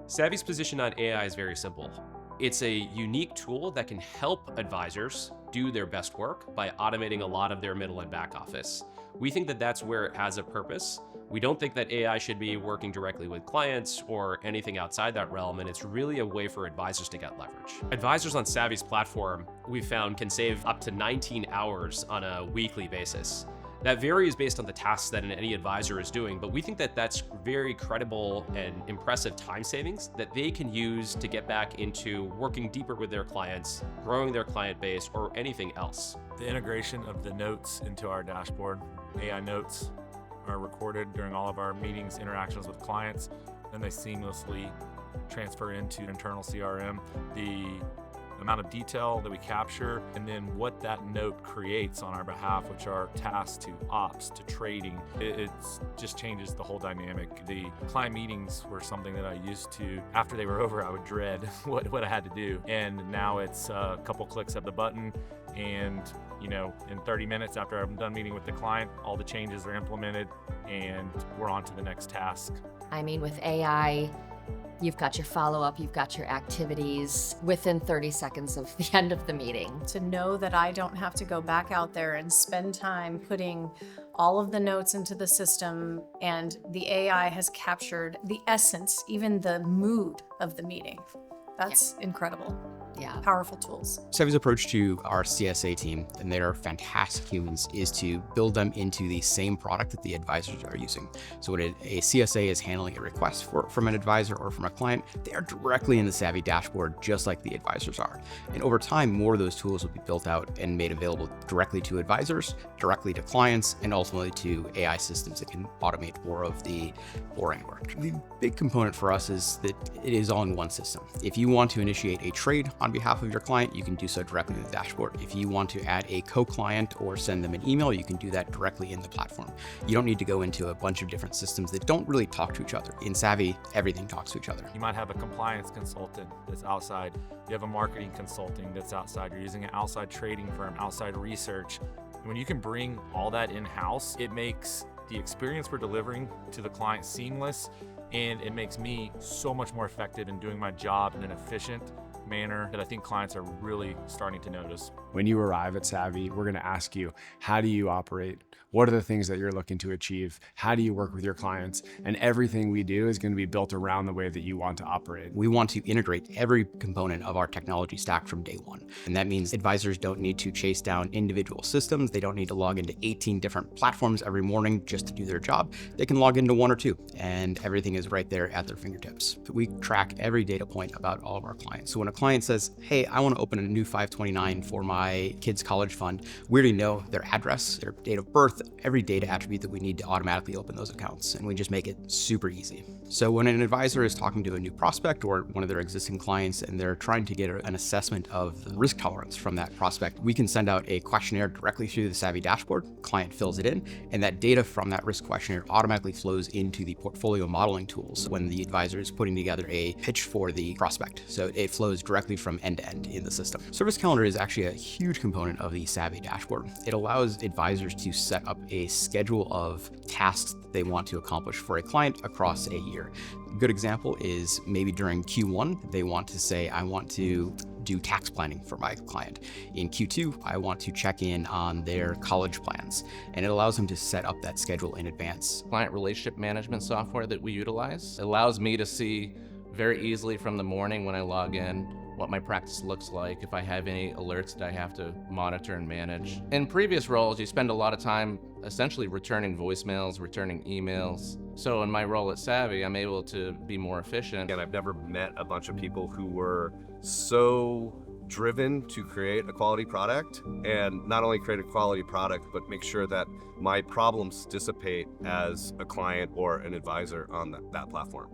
Savvy's position on AI is very simple. It's a unique tool that can help advisors do their best work by automating a lot of their middle and back office. We think that that's where it has a purpose. We don't think that AI should be working directly with clients or anything outside that realm, and it's really a way for advisors to get leverage. Advisors on Savvy's platform, we've found, can save up to 19 hours on a weekly basis. That varies based on the tasks that any advisor is doing, but we think that that's very credible and impressive time savings that they can use to get back into working deeper with their clients, growing their client base, or anything else. The integration of the notes into our dashboard, AI notes are recorded during all of our meetings, interactions with clients, and they seamlessly transfer into internal CRM. The amount of detail that we capture, and then what that note creates on our behalf, which are tasks to ops, to trading, it just changes the whole dynamic. The client meetings were something that I used to, after they were over, I would dread what I had to do. And now it's a couple clicks of the button, and in 30 minutes after I'm done meeting with the client, all the changes are implemented and we're on to the next task. I mean, with AI, you've got your follow-up, you've got your activities within 30 seconds of the end of the meeting. To know that I don't have to go back out there and spend time putting all of the notes into the system, and the AI has captured the essence, even the mood of the meeting. That's incredible. Yeah. Powerful tools. Savvy's approach to our CSA team, and they're fantastic humans, is to build them into the same product that the advisors are using. So when a CSA is handling a request from an advisor or from a client, they are directly in the Savvy dashboard, just like the advisors are. And over time, more of those tools will be built out and made available directly to advisors, directly to clients, and ultimately to AI systems that can automate more of the boring work. The big component for us is that it is all in one system. If you want to initiate a trade on behalf of your client, you can do so directly in the dashboard. If you want to add a co-client or send them an email, you can do that directly in the platform. You don't need to go into a bunch of different systems that don't really talk to each other. In Savvy, everything talks to each other. You might have a compliance consultant that's outside. You have a marketing consulting that's outside. You're using an outside trading firm, outside research. When you can bring all that in-house, it makes the experience we're delivering to the client seamless, and it makes me so much more effective in doing my job in an efficient manner that I think clients are really starting to notice. When you arrive at Savvy, we're going to ask you, how do you operate? What are the things that you're looking to achieve? How do you work with your clients? And everything we do is going to be built around the way that you want to operate. We want to integrate every component of our technology stack from day one. And that means advisors don't need to chase down individual systems. They don't need to log into 18 different platforms every morning just to do their job. They can log into one or two, and everything is right there at their fingertips. We track every data point about all of our clients. So when a client says, hey, I want to open a new 529 for my kids' college fund, we already know their address, their date of birth, every data attribute that we need to automatically open those accounts, and we just make it super easy. So when an advisor is talking to a new prospect or one of their existing clients and they're trying to get an assessment of the risk tolerance from that prospect, we can send out a questionnaire directly through the Savvy dashboard. Client fills it in, and that data from that risk questionnaire automatically flows into the portfolio modeling tools when the advisor is putting together a pitch for the prospect. So it flows directly from end to end in the system. Service Calendar is actually a huge component of the Savvy dashboard. It allows advisors to set up a schedule of tasks that they want to accomplish for a client across a year. A good example is maybe during Q1, they want to say, I want to do tax planning for my client. In Q2, I want to check in on their college plans, and it allows them to set up that schedule in advance. Client relationship management software that we utilize allows me to see very easily from the morning when I log in what my practice looks like, if I have any alerts that I have to monitor and manage. In previous roles, you spend a lot of time essentially returning voicemails, returning emails. So in my role at Savvy, I'm able to be more efficient. And I've never met a bunch of people who were so driven to create a quality product, and not only create a quality product, but make sure that my problems dissipate as a client or an advisor on that platform.